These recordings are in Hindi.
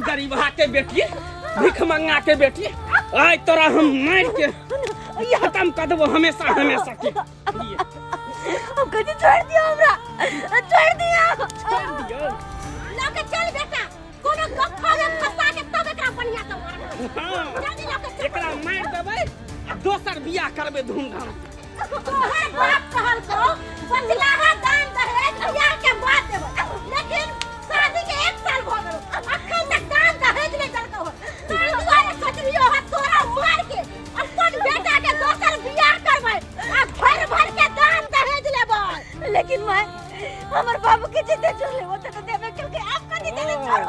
गरीबहा के बेटी भिख मंगा के बेटी आज तोरा हम मार के खत्म कर देबो हमेशा हमेशा के अब कभी छोड़ दियो हमरा छोड़ दियो लाके चल बेटा कोनो गप्पा में फंसा के तब एकरा बढ़िया से मार जल्दी लाके एकरा मार देबै दोसर बियाह करबे धूमधाम तोहर बाप कहल को बदलाहा दान दहेज बियाह के बाद देबो लेकिन शादी के 1 साल भ गेल अखन तक दान दहेज नहीं देलको तार दुआरे सोचलियो ह तोरा मार के अपन बेटा के दोसर बियाह करबै आ भर भर के दान दहेज लेबै लेकिन मैं हमर बाबू के जिद्द छोड़ ले वो तो देबे क्योंकि आप कदी देबे छोड़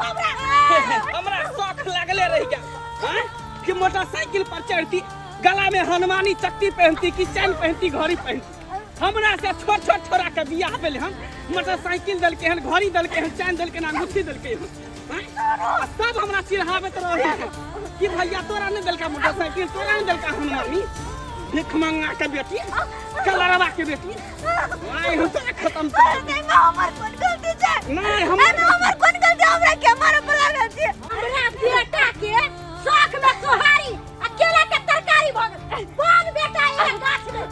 हमरा शौक लागले रह गया हां कि मोटरसाइकिल पर चढ़ती गला में हनुमानी चक्की पहनती कि चैन पहनती घड़ी पहनती हमरा से छोट छोट छोरा के बियाह भेल हम मोटरसाइकिल दल के हन घड़ी दल के हन चैन दल के ना अंगूठी दल के सब हमरा चिढ़ावत रहे कि भैया तोरा ने दल का मोटरसाइकिल तोरा ने दल का हनुमानी भिख मंगा के बेटी कलरवा के बेटी आई हम तोरा खत्म कर नहीं हमर कोन गलती छै नहीं हमर कोन गलती हमरा के मारे बला गलती हमरा बेटा के शौक में सोहारी अकेला के तरकारी भ गेल कोन बेटा ये गाछ में आ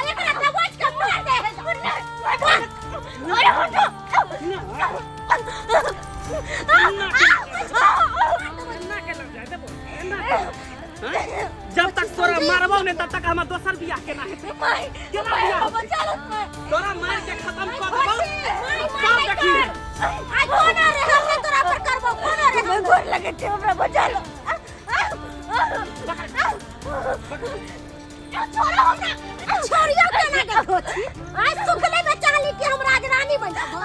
एकरा दबोच के मार दे है अरे हटो जब तक तोरा मारबो ने तब तक हम दोसर बियाह केना हेतै केना बियाह तोरा मार के खत्म कर देबो सब देखी आई कोना रे हम तोरा पर करबो कोना रे मैं गोर लगे छे हमरा बचा लो छोड़ियो केना के होछी आज सुखले में चाहली कि हम राजरानी बन जाबो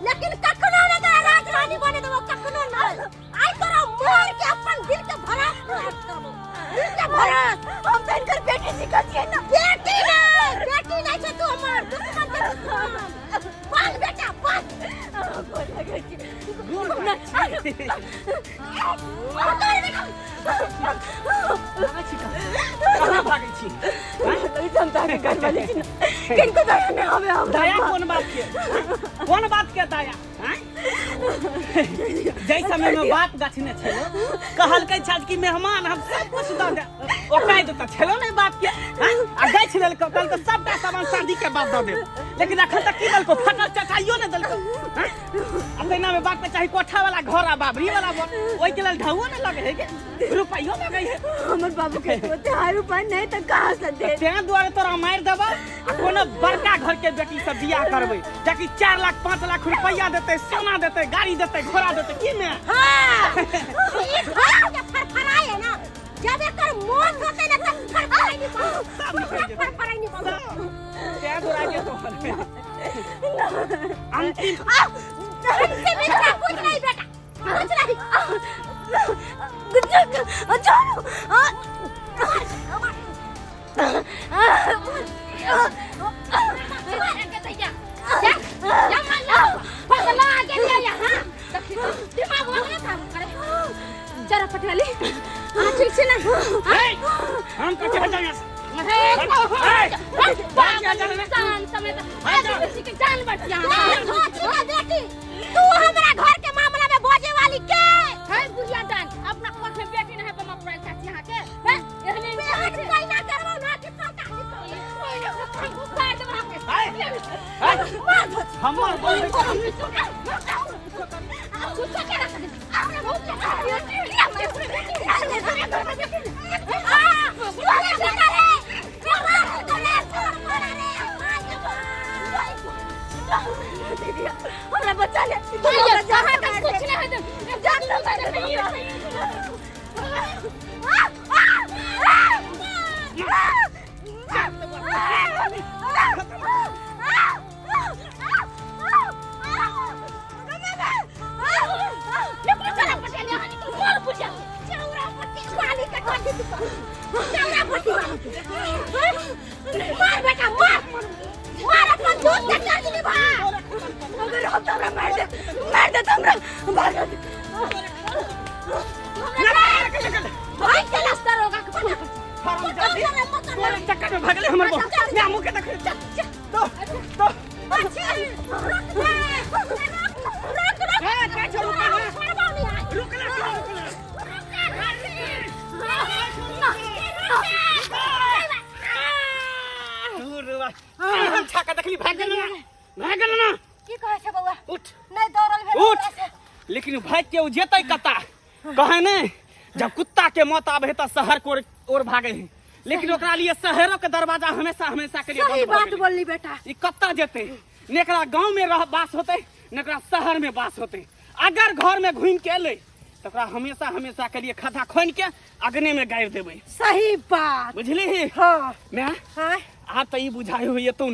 लेकिन कखनो ने तोरा राजरानी बने देबो कखनो न आई तोरा मार के अपन दिल के भरा करबो दिल के भरा हम तनकर बेटी निकल ना बेटी नहीं छै तू हमर दुश्मन के पाल बेटा पाल कोन लगे छी कहां भागै छी जनता के घर वाले छी किनको दया नहीं हमें हम दया कोन बात के दया हैं जै समय में बात गछने छलो कहलकै छाज कि मेहमान हम सब कुछ द दे ओकाय त छलो नहीं बात के हैं आ गछ लेलको कल तो सबटा सामान शादी के बाद द दे लेकिन अखन तक की दलको फटल चटाइयो नहीं दलको हैं अपना में बात पे चाहे कोठा वाला घर आ बाबरी वाला बन ओइ के लेल ढाउओ नहीं लगे है के रुपइयो लगे है हमर बाबू के तो हार रुपया नहीं त कहां से दे ते दुआरे तोरा मार देबा आ कोनो बड़का घर के बेटी से बियाह करबै ताकि 4 लाख 5 लाख रुपया देते सोना देते गाड़ी देते घोड़ा देते की में हां ई घर के फरफराए है ना जब एकर मौत होते ना तब फरफराई नहीं पाओ फरफराई नहीं पाओ ते दुआरे तो अंतिम बेटा कुछ नहीं बेटा कुछ नहीं अच्छा जरा पटवाली ठीक से ना हम कच्चे जाएंगे जान बच तू हमरा घर के मामला में बोझे वाली के है बुढ़िया दान अपना कोख में बेटी नहीं बम अपना चाची यहां के है एहने कोई ना करबो ना कि सबका उखाड़ देबो हमर बोल हमरा बचा ले कहां तक कुछ नहीं है जान लो नहीं मार बेटा मार अपना दूध के कर दी भा अगर हम तमरा मार दे तमरा भाग भाई के रास्ता रोगा के बना चक्कर में भागले हमर बो मैं मुंह के तक तो रुक भाग के उ जेतै कता कहे नहीं जब कुत्ता के मौत आवे तो शहर को ओर भागे हैं लेकिन ओकरा लिए शहरों के दरवाजा हमेशा हमेशा के लिए सही बंद बात बोलली बेटा। ई कत्ता जेते नेकरा गांव में रह बास होते नेकरा शहर में बास होते। अगर घर में घूम के अले तो ओकरा हमेशा हमेशा के लिए खदा खोन के अग्नि में गाड़ देबै। सही बात बुझली? हाँ मैं हाँ आ तो ई बुझाई हो ये तो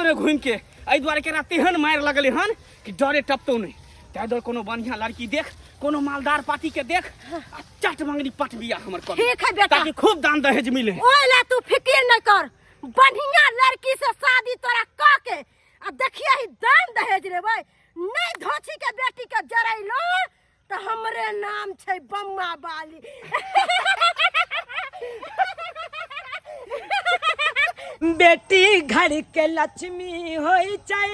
ने घूम के एहि दुआरे केरा तेहन मार लगले हन कि डरे टपतो नहीं। तै दुआरे कोनो बढ़िया लड़की देख कोनो मालदार पार्टी के देख आ चट मंगनी पट बिया हमर कर ठीक है बेटा। ताकि खूब दान दहेज मिले। ओला तू फिक्र न कर, बढ़िया लड़की से शादी तोरा क के आ देखिए ही दान दहेज लेबै। नहीं धोची के बेटी के जरैलो तो हमरे नाम छै बम्मा बाली। बेटी घर के लक्ष्मी होई छै,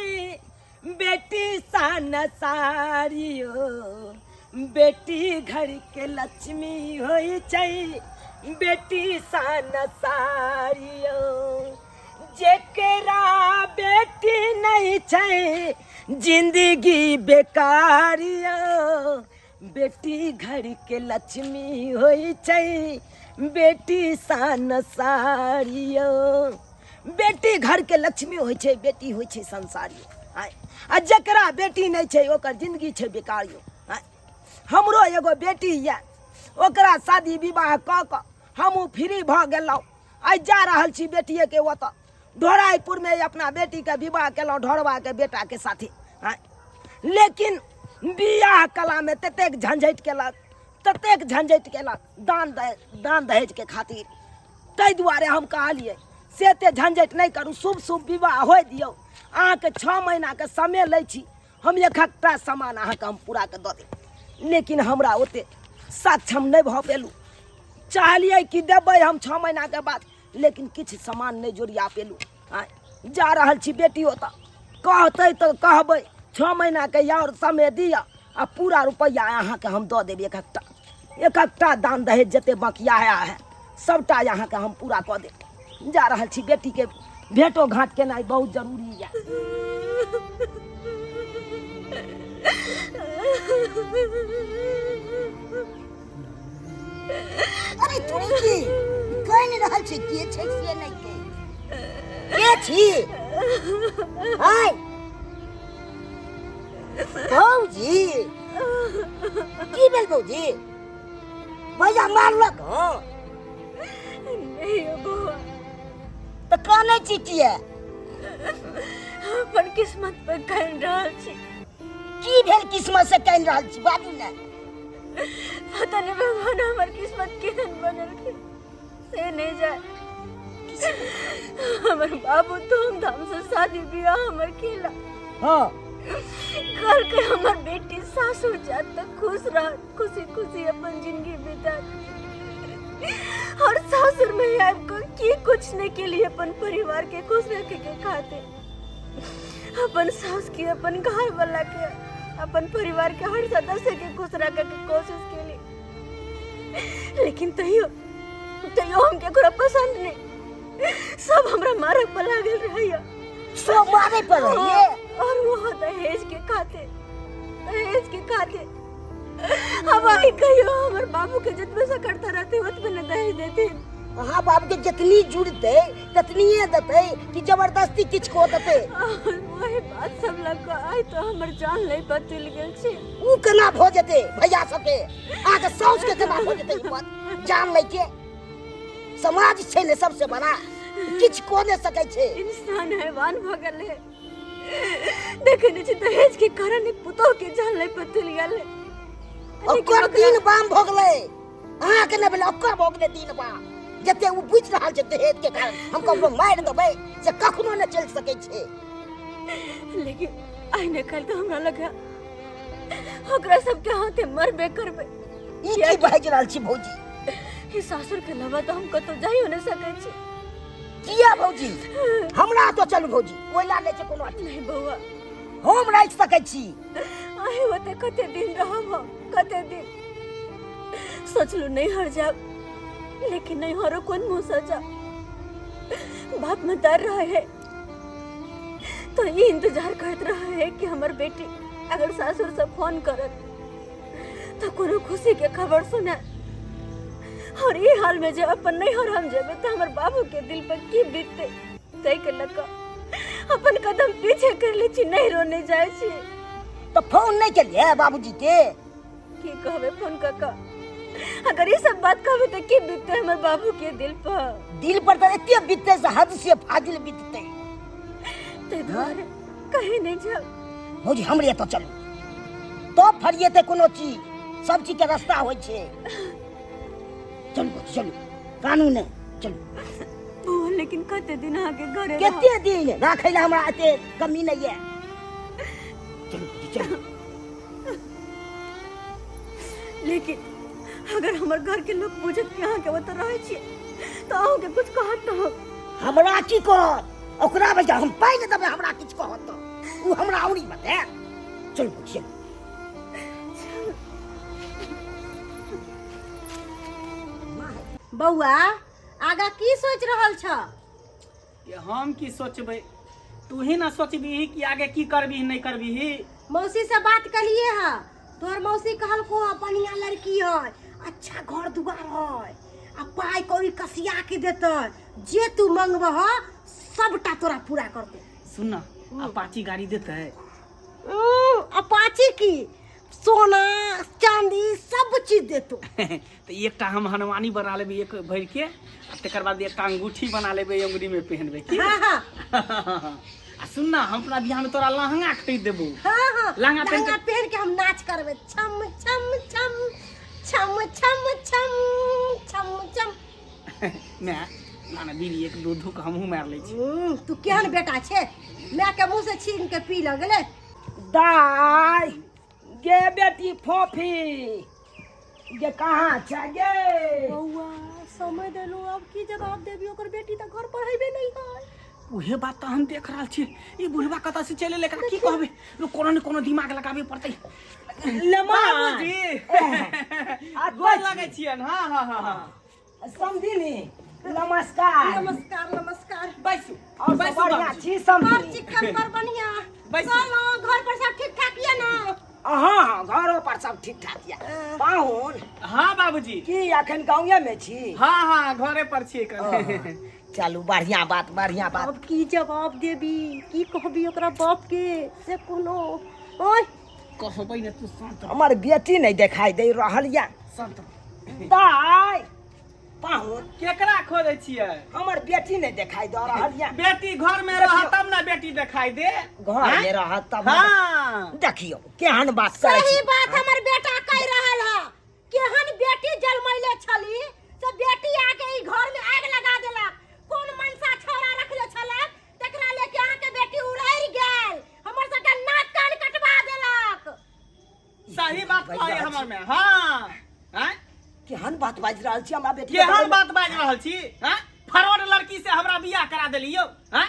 बेटी सान सारियो। बेटी घर के लक्ष्मी होई छै, बेटी सान सारियो। जेकरा बेटी नहीं छै जिंदगी बेकारियो। बेटी घर के लक्ष्मी होई छै, बेटी सान सारियो। बेटी घर के लक्ष्मी होई छै, बेटी होई छै संसारियो। आ जकरा बेटी नहीं छै ओकर जिंदगी छै बेकारियो। हमरो एगो बेटी ये, ओकरा शादी विवाह क क हमहूँ फ्री भ गेलहुँ। आइ जा रहल छी बेटिए के ओतऽ ढोराइपुर में अपना बेटी के विवाह केलहुँ ढोरबा के बेटा के साथे। लेकिन बियाह कला में ततेक झंझट केलक दान दहेज के खातिर। ताहि दुआरे हम कहलिए से ते झंझट नहीं करू, शुभ शुभ विवाह हो दियौ। अहाँके 6 महीना के समय लै छी, हम एकटा सामान अहाँके हम पूरा के दऽ देब। लेकिन हमरा ओते सक्षम नहीं भ पेलू। चाहलिए कि देबै हम 6 महीना के बाद, लेकिन किछु सामान नहीं जोड़िया पेलू। जा रहल छी बेटी ओतऽ कहतै तो कहबै 6 महीना के और समय दिया आ पूरा रुपया अहाँके हम दऽ देब। एकटा दान दहेज जते बकिया है सबटा अहाँके हम पूरा कऽ देब। जा रहल छी बेटी के भेटो घाट केनाइ बहुत जरूरी है। अरे थोड़ी की कह नहीं रहल छै के छै से नहीं के छी। हाय भौजी की भेल भौजी? भैया मारलक हो? नहीं बउआ, तो काने छी किए? अपन किस्मत पे कान रहल छी। की भेल किस्मत से कान रहल छी बाबू ने? पता नहीं भगवान हमार किस्मत केहन बनल के से नहीं जाए। हमर बाबू धूमधाम से शादी बियाह हमर केला। हाँ कल के हमर बेटी सासुर जात तक खुश रह, खुशी खुशी अपन जिंदगी बिता। और सासुर में आपको की कुछ नहीं के लिए अपन परिवार के खुश रखे के खाते, अपन सास की अपन घर वाला के अपन परिवार के हर सदस्य के खुश रखे के कोशिश के लिए। लेकिन तैयो हम केकरो पसंद नहीं, सब हमरा मारे पर लागल रहैया। सब मारे पर रहिए और वो दहेज के खाते अब आई कहियो हमर बाबू के जितने से करता रहते उतने न दहेज देते। हाँ बाबू के जितनी जुड़ते ततनीए देते कि जबरदस्ती किछ को देते। वही बात सब लग को आई तो हमर जान ले बदल गेल छे। ऊ केना भ जेते भैया सबके आगे साउस के केना भ जेते ई बात जान ले के। समाज छै ने सबसे बड़ा, किछ को नहीं सकै छे। इंसान हैवान भ गेले। देखने छी दहेज के कारण एक पुतोह के जान ले बदल गेले। ओकर दिन बाम भ गेले, अहाँ के ने भेल ओकर भ गेले दिन बाम। जते ऊ बुझ रहल छै दहेज के कारण हम ककरो मार देबै से कखनो न चल सकै छै। लेकिन आइने कल तो हमरा लगा ओकरा सब के हाथे मरबे करबे। ई की बाज रहल छी भौजी? ई सासुर के लवा तो हम कतो जाइयो न सकै छी। किया भौजी? हमरा तो चल भौजी कोई लागे छै कोनो नहीं बउआ, हम रह सकै छी। आही होते कते दिन रहब, कते दिन सोचलू नहीं हर जा, लेकिन नहीं हरो कौन मुंह सजा। बाप में डर रहा है तो ये इंतजार करते रहा है कि हमार बेटी अगर सासुर से फोन करत तो कोनो खुशी के खबर सुना और ये हाल में जब अपन नहीं और हम जेबे तो हमर बाबू के दिल पर की बीतते तय के लगा अपन कदम पीछे कर ले छी नहीं रोने जाए छी। तो फोन नहीं के बाबूजी के की कहबे फोन काका अगर ये सब बात कहबे तो की बीतते हमर बाबू के दिल पर तो इतने बीतते से हद से फाजिल बीतते ते घर कहीं नहीं जा भौजी हमरे तो चलो तो फरिए ते कोनो चीज सब चीज के रास्ता होय छे। चलो भौजी चलो कानून है चलो। ओ लेकिन कते दिन आगे घरे केते दिन राखै ला हमरा एते कमी नहीं है। चलो भौजी चलो। लेकिन अगर हमर घर के लोग पूछत कि अहाँ के ओत रहै छी तो अहाँ के कुछ कहत तो हमरा की कहत ओकरा बजा हम पाइ न देबै हमरा किछ कहत तो उ हमरा औरी बता। चल भौजी बौआ आगा की सोच रहल छ? कि हम की सोचबै तू ही ना सोचबी कि आगे की करबी नहीं करबी। मौसी से बात कलिए है तोहर मौसी कहल को बढ़िया लड़की है अच्छा घर दुआर है आ पाई कौड़ी कसिया के देते जे तू मंगबह सबटा तोरा पूरा करते। सुन ना अपाची गाड़ी देते है अपाची की सोना चांदी सब चीज देतो। तो एकटा हम हनुमानी बना लेबे एक भर के तकर बाद एकटा अंगूठी बना लेबे अंगुरी में पहनबे की। हां हां आ सुन ना हम अपना बियाह में तोरा लहंगा खरीद देबो। हां हां लहंगा पहन के हम नाच करबे छम छम छम छम छम छम छम छम। मैं ना बीड़ी एक दो धुक हमहू मार ले छी। तू केहन बेटा छे मैं के मुंह से छीन के पी लगले। दाई गे बेटी फोफी गे कहाँ छ गे? बौआ समय देलो अब की जवाब देबी ओकर बेटी त घर पढ़ैबे नहीं है। उहे बात हम देख रहल छी ई बुढ़वा कता से चले लेकर की कहबे कोनो न कोनो दिमाग लगाबे पड़तै। बाबूजी गोर लागै छियन। हां हां हां समझिनी नमस्कार नमस्कार नमस्कार बैसू और बैसू बढ़िया बाबूजी। छी समझिनी। चिकन पर बढ़िया बैसू। चलो घर पर सब ठीक ठाक ये ना? हाँ हाँ घरों पर सब ठीक ठाक या। पाहुन हां बाबूजी की अखन गाँवे में छी? हां हां घरे पर छी कने। चलू बढ़िया बात बढ़िया बात। अब की जवाब देबी की कहबी ओकरा बाप के से कोनो ओए कहबै न तू शांत हमर बेटी नहीं दिखाई दे रहल या। शांत दाई पाहुन केकरा खोजै छियै? हमर बेटी नहीं दिखाई दे रहल या। बेटी घर में रह तब ना बेटी दिखाई दे। घर में रह तब हां देखियो केहन बात करे सही छी। बात हमर बेटा कह रहल है केहन बेटी जलमैले छली से बेटी आके ई घर में आग लगा देलक। कोन मनसा छोरा रखले छलक तकरा लेके अहाँ के बेटी उड़ैर गेल हमर सबके नाक कान कटवा देलक। सही बात कहै हमर में। हां हैं केहन बात बाज रहल छी हमरा बेटी? केहन बात बाज रहल छी? हैं फरवर्ड लड़की से हमरा बियाह करा देलियो। हैं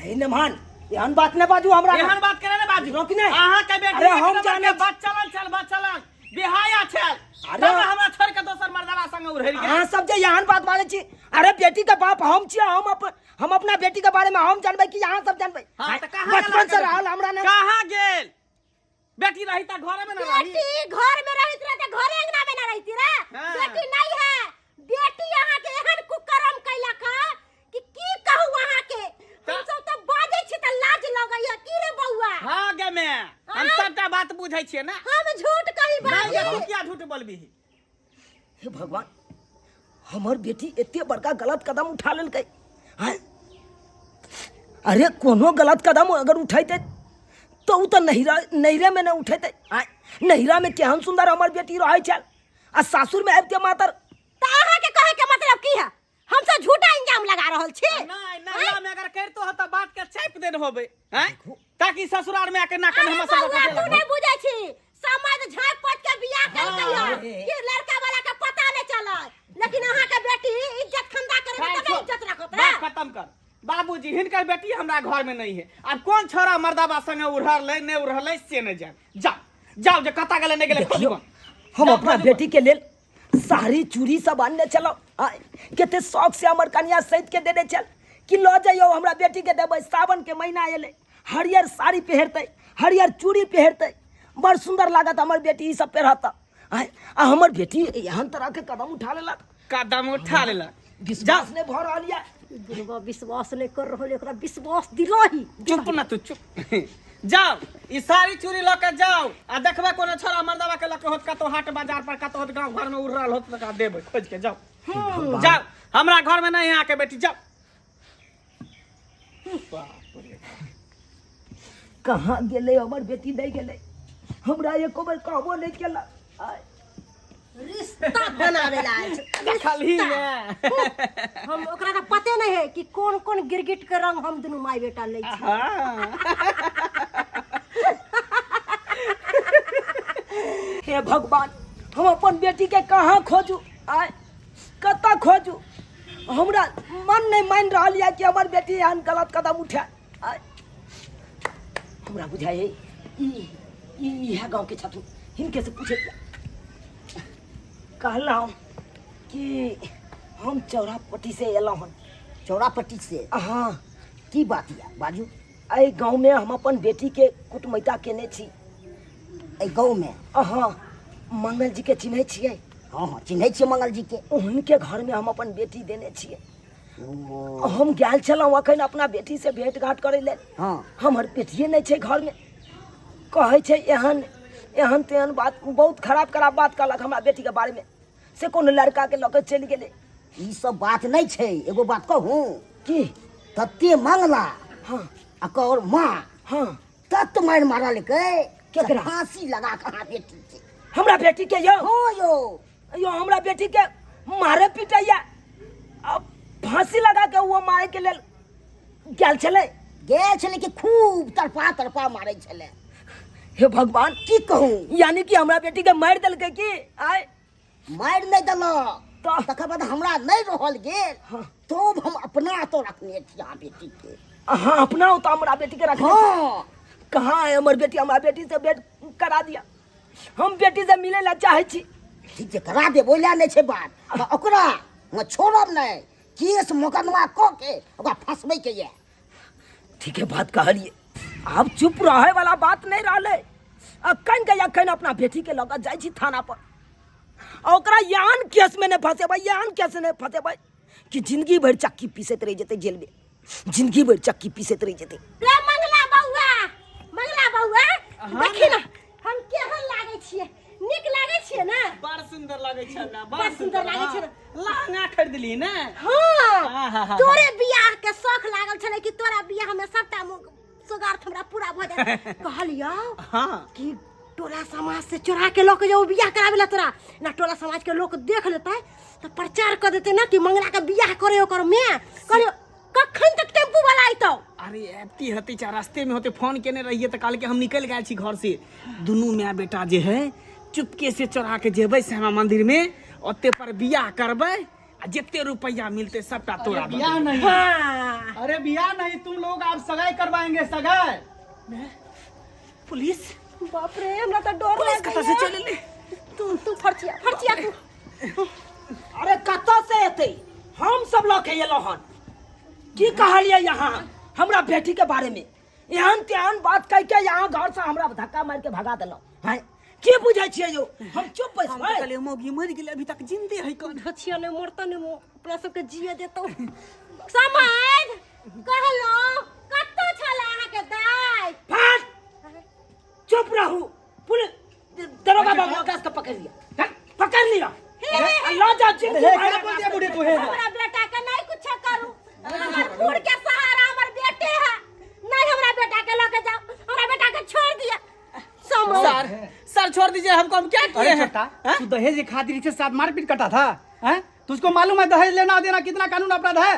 हे नमन एहन बात न बाजू हमरा। एहन बात करे ने बाजू। रोक ने। अहाँ के बेटी अरे हम जाने बात चलन बिहाया छल। अरे हमरा छोड़ के दोसर मर्दवा संग उड़ैर गेल। हां सब जे एहन बात बाजै छी। अरे बेटी का बाप हम छी हम अपना बेटी के बारे में हम जानबै कि यहाँ सब जानबै? हां त कहां बचपन से रहल हमरा ने। कहां गेल? बेटी रही त घर में न रही। बेटी घर में रहित रहे त घरे अंगना में न रहिती रे। हाँ। बेटी नहीं है बेटी यहाँ के एहन कुकर्म कैलक कि की कहू वहाँ के हम सब त बाजै छी त लाज लगैया की रे बौआ। हां गे मैं हम सबटा बात बुझै छियै ना। हम झूठ कही नहीं बात तू क्या झूठ बोलबी? हे भगवान हमर बेटी एते बड़का गलत कदम उठा लेलकै। हां अरे कोनो गलत कदम अगर उठैते तो उ तो नहिरा में न उठैते। हां नहिरा में केहन सुंदर हमर बेटी रहै छल आ सासुर में आबिते मातर। त अहाँ के कहे के मतलब की है हम सब झूठा इल्जाम लगा रहल छी? नहीं नहिरा में अगर करतो ह त बात के छाप देन होबे। हैं ताकि ससुराल में आके नाकन हम सब बौआ तू कटे नहीं बुझै छी समाज झांक पोत के बियाह करतै हाँ। कि लड़का वाला के पता नहीं चलै लेकिन अहाँ के बेटी इज्जत खंदा करबे तबे इज्जत रखत रे। बात खत्म कर बाबूजी हिनकर बेटी हमरा घर में नहीं है। अब कौन छोरा मर्दाबा संग उड़हले नहीं उड़हले से न जान। जाओ जे कता गेले नहीं गेले देखियो हम अपना बेटी के लेल साड़ी चूड़ी सब आनने चलो। केते शौक से हमर कन्या सहित के देने चल कि लो जाइयो हमरा बेटी के देबै। सावन के महीना एले हरियर साड़ी पहरतै हरियर चूड़ी पहरतै बड़ सुंदर लागत हमर बेटी ई सब पहरत। आय आ हमर बेटी एहन तरह के कदम उठा लेलक, कदम उठा लेलक। विश्वास नहीं भ रहल या। दुनू विश्वास नहीं कर रहल, एकरा विश्वास दिलाही। चुप ना तू चुप। जाओ ई सारी चूड़ी लेके जाओ आ देखबे कोनो छोरा मर्दवा के लेके होत कतो हाट बाजार पर कतो होत गांव घर में उड़ रहल होत तका देबे खोज के जाओ। जाओ हमरा घर में नहीं आके बेटी जाओ। कहाँ गेले हमर बेटी नहीं गेले, हमरा एको बेर कहबो नहीं केला। रिश्ता बनावेला आयल छै। खाली में हम ओकरा का पते नहीं है कि कौन कौन गिरगिट के रंग हम दुनू माय बेटा ले छी। हे भगवान, हम अपन बेटी के कहाँ खोजू, आय कतऽ खोजू। हमरा मन नहीं मान रहल या कि हमर बेटी एहन गलत कदम उठाए। आय हमरा बुझाइ है इहे गाँव के छथुन, हिनके से पूछे कहलहुँ कि हम चौरापट्टी से एलहुँ हन। चौरापट्टी से? हाँ, की बात या बाजू। एहि गाँव में हम अपन बेटी के कुटमैता केने छी। एहि गाँव में? हाँ, मंगल जी के चिन्है छियै? हाँ हाँ चिन्है छियै मंगल जी के। उनके घर में हम अपन बेटी देने छियै। हम गेल छलहुँ अखन अपना बेटी से भेंट घाट करे लेल। हाँ हमर बेटिए नहीं छै घर में, कहै छै एहन एहन तेहन बात, बहुत खराब खराब बात कहलक हमरा बेटी के बारे में, से कोनो लड़का के लऽ चलि गेलै। ई सब बात नहीं छै। एगो बात कहूँ की? तत्ते मंगला हाँ आ कौर माँ हाँ, तत मार मारा लेके केकरा? फांसी लगा के हाँ बेटी के। हमरा बेटी के यो हाँ यो यो हमरा बेटी के मारे पिटैया, अब फांसी लगा के वो मारे के लेल गेल छलै। गेल छलै कि खूब तड़पा तड़पा मारै छलै। हे भगवान, की कहूँ, यानी कि हमरा बेटी के मारि देलकै की? आय मारि नहीं देलक तो तकर बाद हमरा नहीं रहल गेल। हाँ। तो हम अपना तो रखने छी यहाँ बेटी के। हाँ, अपना तो हमरा बेटी के रखने छी। हाँ कहाँ है हमर बेटी? हमरा बेटी से भेंट करा दिया, हम बेटी से मिले ला चाहे छी। ठीक है करा दे, बोला नहीं छै बात। तो ओकरा हम छोड़ब नहीं, केस मुकदमा क के ओकरा फंसबै के ये। ठीक है, बात कहलिए, अब चुप रहे वाला बात नहीं रहले। अखन के अखन अपना बेटी के लगा जाय छी थाना पर, ओकरा यान केस में नहीं फंसेबै, यान केस नहीं फंसेबै कि जिंदगी भर चक्की पीसत रह जेते जेल में, जिंदगी भर चक्की पीसत रह जेते। रे मंगला बउआ, मंगला बउआ, देखी ना हम केहन लागे छियै? निक लागे छियै ना? बड़ सुंदर लागे छै ना, बड़ सुंदर लागे छै ना। लहंगा खरीदली ना? हाँ, तोरे बियाह के शौक लागल छले कि तोरा बियाह में सबटा सुगार्थ हमरा पूरा भ जाए। कहलियो हाँ कि टोला समाज से चोरा के लोग जो बियाह करावे ला तोरा ना, टोला समाज के लोग देख लेते तो प्रचार कर देते ना कि मंगला के बियाह करे ओकर में। कहलियो कखन तक टेम्पू वाला आइतो? अरे एती हती चा रास्ते में होते फोन केने रहिए तो काल के हम निकल गए छी घर से। दुनू माँ बेटा जे है चुपके से चोरा के जेबै श्यामा मंदिर में, ओते पर बियाह करबै आ जितने रुपया मिलते सबटा तोरा दे बियाह नहीं। हाँ, अरे बियाह नहीं, तुम लोग आप सगाई करवाएंगे। सगाई? पुलिस बाप रे, हमरा तो डर पुलिस लग कता से चले ले? तू फरचिया तू। अरे कतऽ से एते? हम सब लोग एलो हन, की कहलिए यहाँ हमरा बेटी के बारे में एहन तेहन बात कह के यहाँ घर से हमरा धक्का मार के भगा देलो है। की बुझे छियै यो? हम चुप बैसबै? कहले मौगी मर गेले, अभी तक जिंदे है कौन? घचिया ने मरता ने अपना सबके जिए देतो। समाज कहलो कत्तो छला अहाँ के दाई? फाट, चुप रहू। पुलिस दरोगा बाबू आकाश का पकड़ लिया, पकड़ लिया। अल्लाह जा जिंदगी भर बोल दिया बूढ़े तू है। हमरा बेटा के नहीं कुछ करू, हमर फूड के सहारा हमर बेटे है। नहीं हमरा बेटा के लेके जाओ, हमरा बेटा के छोड़ दिया। सर छोड़ दीजिए हमको, हम क्या किए अरे हैं? छोटा, तू दहेज की खातिर इसके साथ मारपीट करता था? हैं? तुझको मालूम है दहेज लेना देना कितना कानून अपराध है?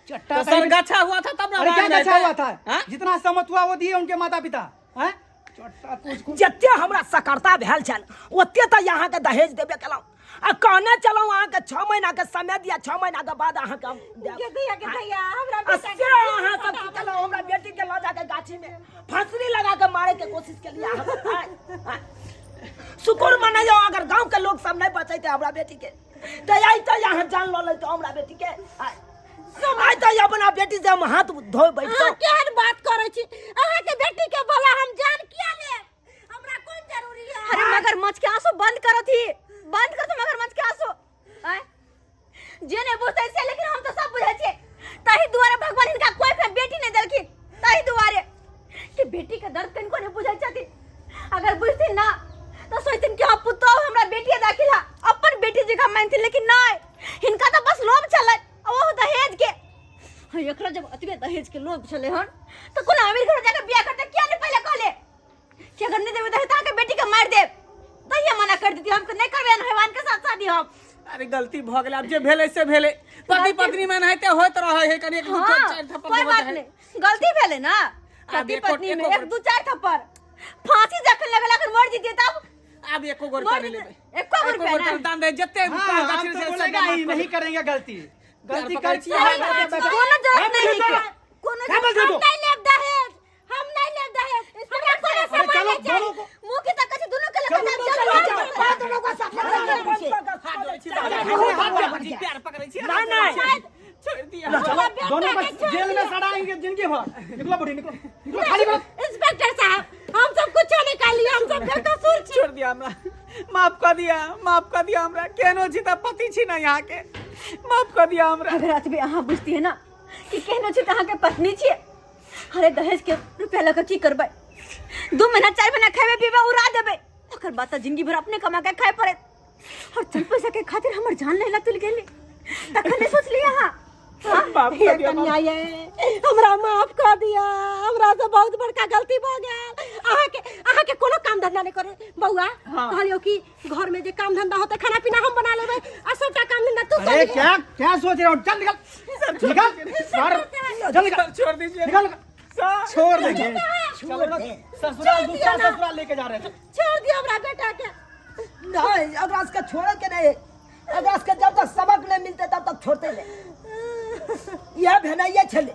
चट्टा तो सर गच्छा हुआ था तब ना? अरे क्या भाग गच्छा गए हुआ थे? था? हाँ? जितना सहमत हुआ वो दिए उनके माता पिता। हैं? चट्टा तुझको जते हमरा सकरता भेल छल ओते त यहाँ के दहेज देबे केलौ। आ कहने चलौ अहाँ के 6 महीना के समय दिया, 6 महीना के बाद अहाँ के हम देब। के दिया हमरा बेटा असे अहाँ सब की केलौ? हमरा बेटी के लऽ जाके गाछी में फांसी लगा के मारे के कोशिश के लिया। शुक्र मनाइयो अगर गांव के लोग सब नहीं बचैते हमरा बेटी के, तो आई तो यहाँ जान ल ले तो हमरा बेटी के आई तो अपना बेटी से हम हाथ धोए बैठतो। केहन बात करे छी? अहाँ के बेटी के भला हम जान किया ले? हमरा कोन जरूरी है? अरे मगर मच के आंसू बंद करो थी। पहनती, लेकिन नहीं इनका तो बस लोभ चले वो दहेज के। हाँ, एकरा जब अतबे दहेज के लोभ चले हन तो कोन अमीर घर जाके बियाह करते क्या नहीं पहले कहले कि अगर नहीं देबे दहेज तो आके बेटी के मार देब, तो ये मना कर देती हम तो नहीं करबे हैवान के साथ शादी हम। अरे गलती भ गेल, अब जे भेले से भेले, पति पत्नी में नहते होत रहे है कनी एक दू चार थप्पड़ कोई बात नहीं, गलती भेले ना पति पत्नी में एक दू चार थप्पड़, फांसी जखन लगला कर मर जीते तब अब एको गोर कर लेबे, एको रुपया ना दान दे जत्ते हम तो बोलेगा ही नहीं करेंगे गलती कर कोनो जरूरत नहीं है, कोनो जरूरत नहीं ले दहेज, हम नहीं ले दहेज, हमरा कोने से चलो माने दोनों को मुंह की तक दोनों के लगा दोनों को साथ में प्यार पकड़ै छी। नहीं छोड़ दिया। दोनों को जेल में सड़ाएंगे जिंदगी भर। निकलो बुढ़ी निकलो, निकलो खाली करो। इंस्पेक्टर साहब, हम सब कुछ निकालिए, हम सब बेकसूर छी। छोड़ दिया हमरा, माफ कर दिया हमरा, केनो छी त पति छी ना यहाँ के, माफ कर दिया हमरा। अगर अतबे अहाँ बुझती है ना कि केहनो छी अहाँ के पत्नी छी, अरे दहेज के रुपया लगा की करबै, 2 महीना 4 महीना खाबे पीबे उड़ा देबे, ओकर बाद त जिंदगी भर अपने कमा के खाए पड़े, और चल पैसा के खातिर हमर जान लेला तुल गेली, तखन नहीं सोच लिया हां हमरा माफ कर दिया, हमरा से बहुत बड़का गलती भ गेल। अहाँ के कोनो काम धंधा नहीं करे बउआ, कहलियो कि घर में जे काम धंधा होते खाना पीना हम बना लेबे, आ सबटा काम धंधा तू अरे कर। क्या सोच रहे हो? चल निकल चल निकल, छोड़ दीजिए, निकल छोड़ देंगे। छोड़ दे। ससुराल दूसरा ससुराल लेके जा रहे थे। छोड़ दिया हमरा बेटा के। नहीं, अगर इसका छोड़े के नहीं, अगर इसका जब तक सबक नहीं मिलते तब तक छोड़ते नहीं। यह भेनाइए छले।